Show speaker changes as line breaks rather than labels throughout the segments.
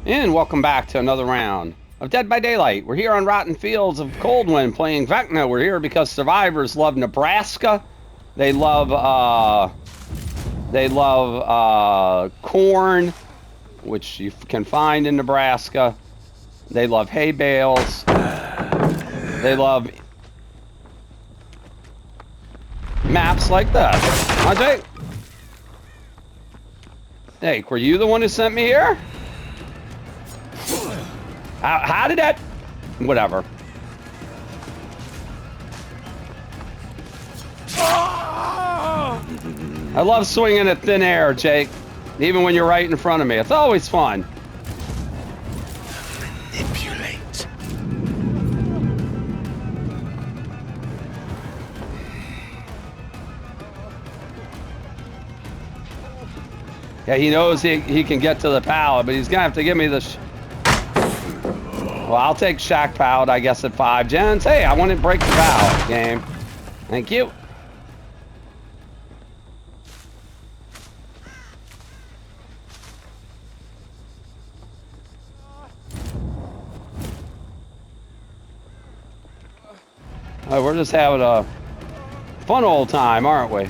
And welcome back to another round of Dead by Daylight. We're here on Rotten Fields of Coldwind playing Vecna. We're here because survivors love Nebraska. They love corn, which you can find in Nebraska. They love hay bales. They love maps like this. Huh, Jake? Jake, were you the one who sent me here? How did that... Whatever. I love swinging at thin air, Jake. Even when you're right in front of me. It's always fun.
Manipulate.
Yeah, he knows he can get to the pallet, but he's gonna have to give me the... Well, I'll take Shack Pallet, I guess, at 5 gens. Hey, I want to break the pallet game. Thank you. We're just having a fun old time, aren't we?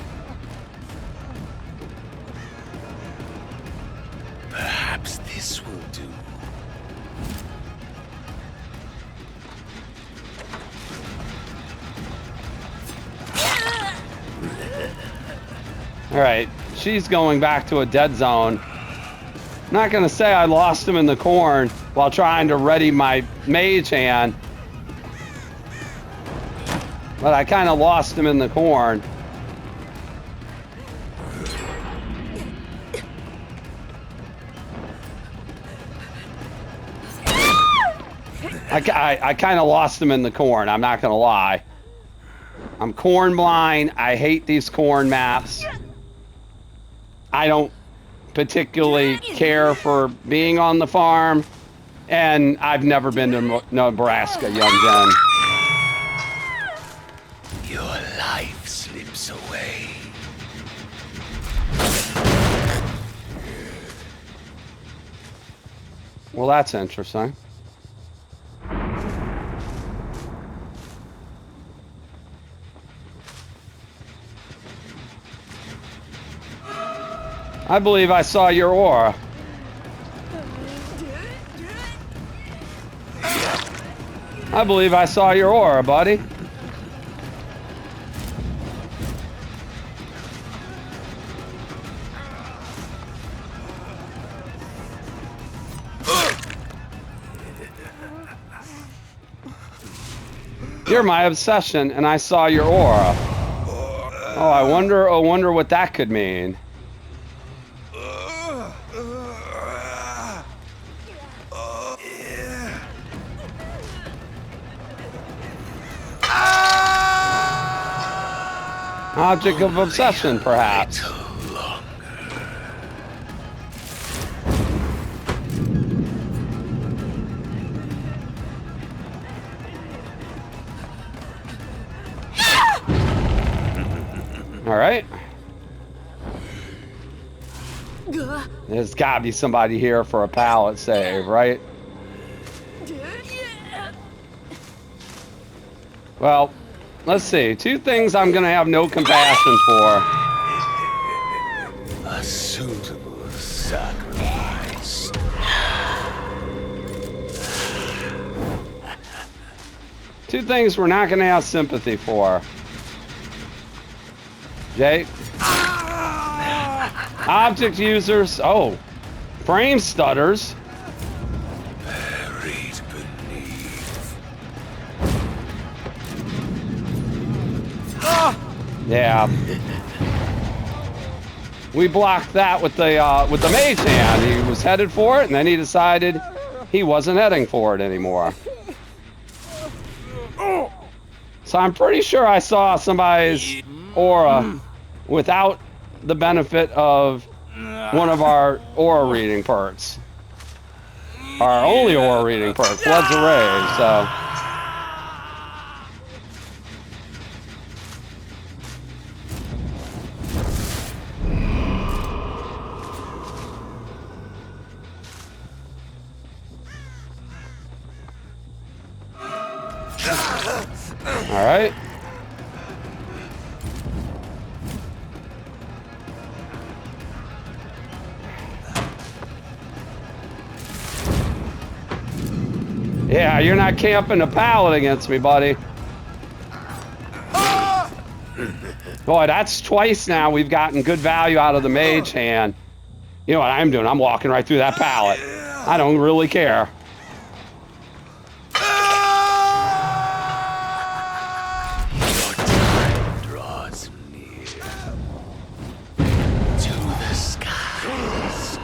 Perhaps this will do.
All right, she's going back to a dead zone. Not gonna say I lost him in the corn while trying to ready my Mage Hand, but I kind of lost him in the corn. I kind of lost him in the corn, I'm not gonna lie. I'm corn blind. I hate these corn maps. I don't particularly care for being on the farm, and I've never been to Nebraska, young Jen.
Your life slips away.
Well, that's interesting. I believe I saw your aura. I believe I saw your aura, buddy. You're my obsession, and I saw your aura. Oh, I wonder what that could mean. Object of obsession, perhaps. All right. There's got to be somebody here for a pallet save, right? Well, let's see. 2 things I'm going to have no compassion for.
A suitable sacrifice.
2 things we're not going to have sympathy for. Jake? Object users. Oh. Frame stutters.
Buried beneath.
Yeah. We blocked that with the Mage Hand. He was headed for it, and then he decided he wasn't heading for it anymore. So I'm pretty sure I saw somebody's aura without the benefit of one of our aura reading perks. Our only aura reading perk, Floods of Rage, so... All right. Yeah, you're not camping a pallet against me, buddy. Boy, that's twice now we've gotten good value out of the Mage Hand. You know what I'm doing? I'm walking right through that pallet. I don't really care.
Your time draws near to the skies.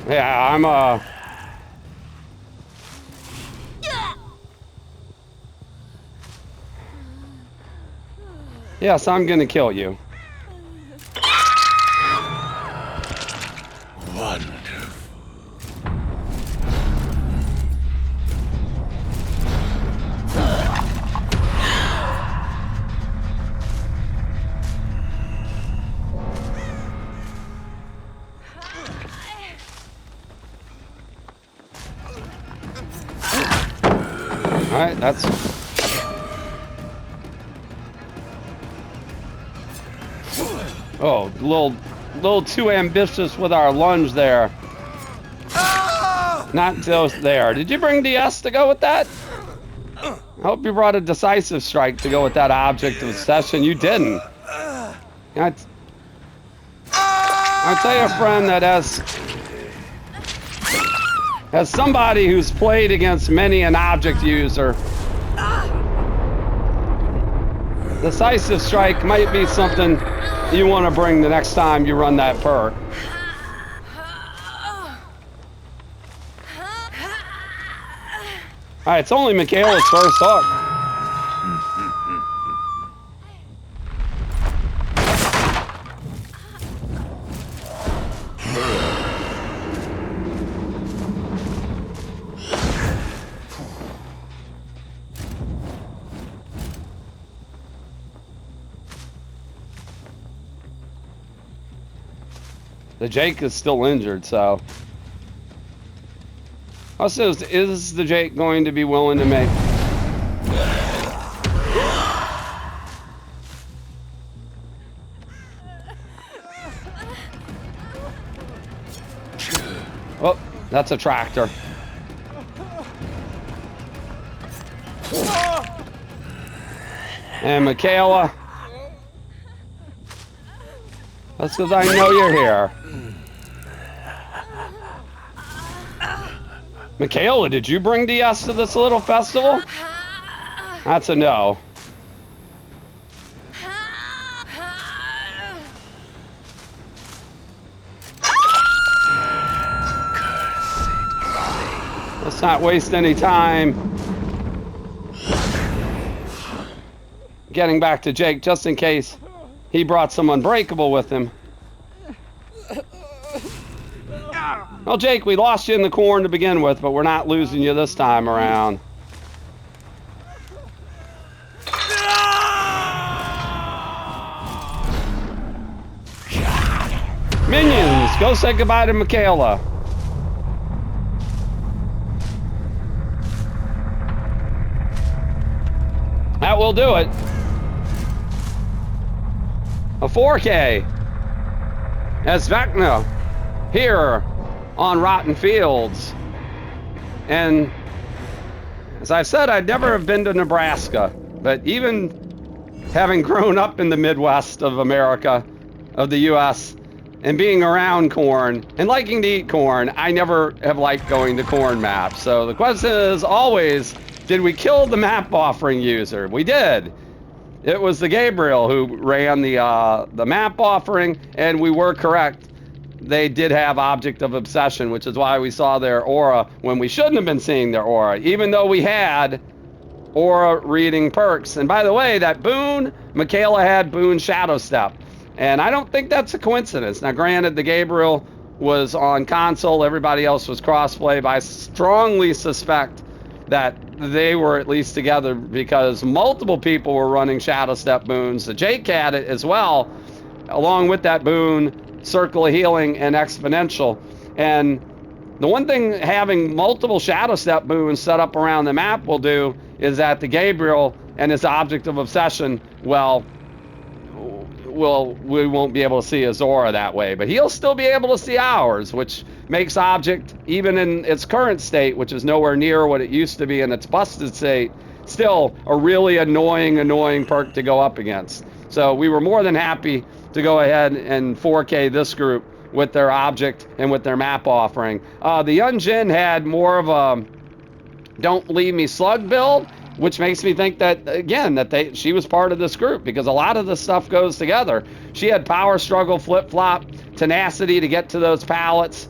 Yeah, I'm Yes, I'm gonna kill you.
Wonderful.
All right, that's... Oh, a little too ambitious with our lunge there. Not just there. Did you bring DS to go with that? I hope you brought a decisive strike to go with that object of obsession. You didn't. I'll tell you, friend, that as somebody who's played against many an object user, decisive strike might be something you want to bring the next time you run that perk. All right, it's only Michaela's first hook. The Jake is still injured, so. Also, is the Jake going to be willing to make? Oh, that's a tractor. And Michaela. That's because I know you're here. Michaela, did you bring DS to this little festival? That's a no. Let's not waste any time getting back to Jake, just in case he brought some Unbreakable with him. Well, Jake, we lost you in the corn to begin with, but we're not losing you this time around. Minions, go say goodbye to Michaela. That will do it. A 4K as Vecna here on Rotten Fields. And as I said, I'd never have been to Nebraska, but even having grown up in the Midwest of America, of the US, and being around corn and liking to eat corn, I never have liked going to corn maps. So the question is always, did we kill the map offering user? We did. It was the Gabriel who ran the map offering, and we were correct. They did have Object of Obsession, which is why we saw their aura when we shouldn't have been seeing their aura, even though we had aura reading perks. And by the way, that boon, Michaela had boon Shadowstep. And I don't think that's a coincidence. Now, granted, the Gabriel was on console, everybody else was crossplay, but I strongly suspect that they were at least together because multiple people were running Shadowstep Boons. The Jake had it as well. along with that boon, Circle of Healing and Exponential. And the one thing having multiple Shadowstep Boons set up around the map will do is that the Gabriel and his Object of Obsession, well, we won't be able to see his aura that way, but he'll still be able to see ours, which makes Object, even in its current state, which is nowhere near what it used to be in its busted state, still a really annoying perk to go up against. So we were more than happy to go ahead and 4K this group with their Object and with their map offering. The Young Jin had more of a Don't Leave Me Slug build, which makes me think that, again, that she was part of this group, because a lot of this stuff goes together. She had Power Struggle, Flip-Flop, Tenacity to get to those pallets,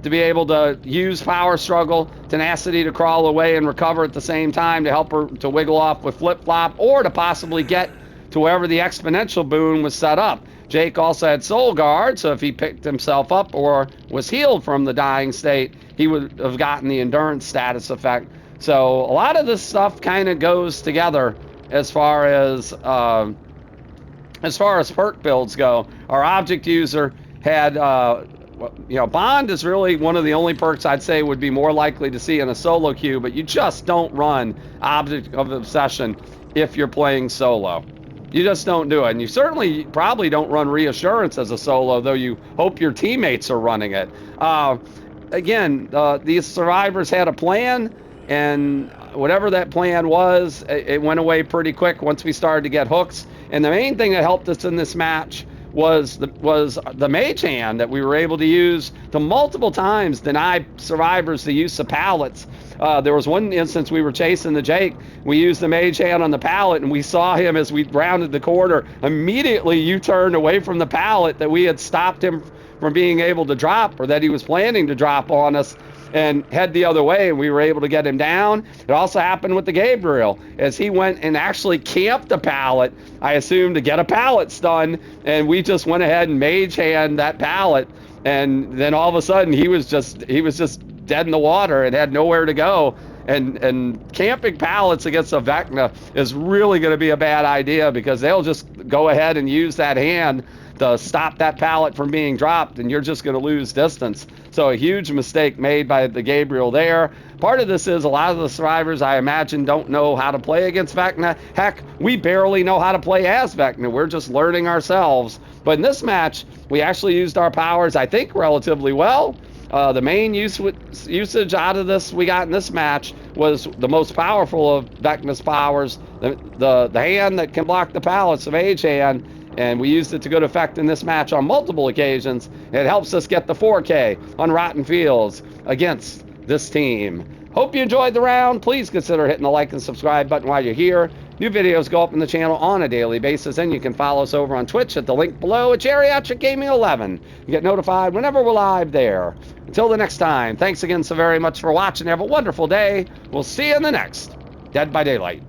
to be able to use Power Struggle, Tenacity to crawl away and recover at the same time to help her to wiggle off with Flip-Flop, or to possibly get to wherever the Exponential boon was set up. Jake also had Soul Guard, so if he picked himself up or was healed from the dying state, he would have gotten the Endurance status effect. So a lot of this stuff kind of goes together as far as perk builds go. Our Object user had, Bond is really one of the only perks I'd say would be more likely to see in a solo queue, but you just don't run Object of Obsession if you're playing solo. You just don't do it. And you certainly probably don't run Reassurance as a solo, though you hope your teammates are running it. Again, these survivors had a plan, and whatever that plan was, it went away pretty quick once we started to get hooks. And the main thing that helped us in this match was the Mage Hand that we were able to use to multiple times deny survivors the use of pallets. There was one instance we were chasing the Jake. We used the Mage Hand on the pallet, and we saw him as we rounded the corner. Immediately U-turned away from the pallet that we had stopped him from being able to drop, or that he was planning to drop on us, and head the other way, and we were able to get him down. It also happened with the Gabriel, as he went and actually camped a pallet, I assume to get a pallet stun, and we just went ahead and Mage Hand that pallet, and then all of a sudden he was just dead in the water and had nowhere to go. And camping pallets against a Vecna is really going to be a bad idea, because they'll just go ahead and use that hand to stop that pallet from being dropped, and you're just going to lose distance. So a huge mistake made by the Gabriel there. Part of this is a lot of the survivors, I imagine, don't know how to play against Vecna. Heck, we barely know how to play as Vecna. We're just learning ourselves. But in this match, we actually used our powers, I think, relatively well. The main usage out of this we got in this match was the most powerful of Vecna's powers, the hand that can block the pallets, the Mage Hand, and we used it to good effect in this match on multiple occasions. It helps us get the 4K on Rotten Fields against this team. Hope you enjoyed the round. Please consider hitting the like and subscribe button while you're here. New videos go up in the channel on a daily basis, and you can follow us over on Twitch at the link below at Geriatric Gaming 11. You get notified whenever we're live there. Until the next time, thanks again so very much for watching. Have a wonderful day. We'll see you in the next Dead by Daylight.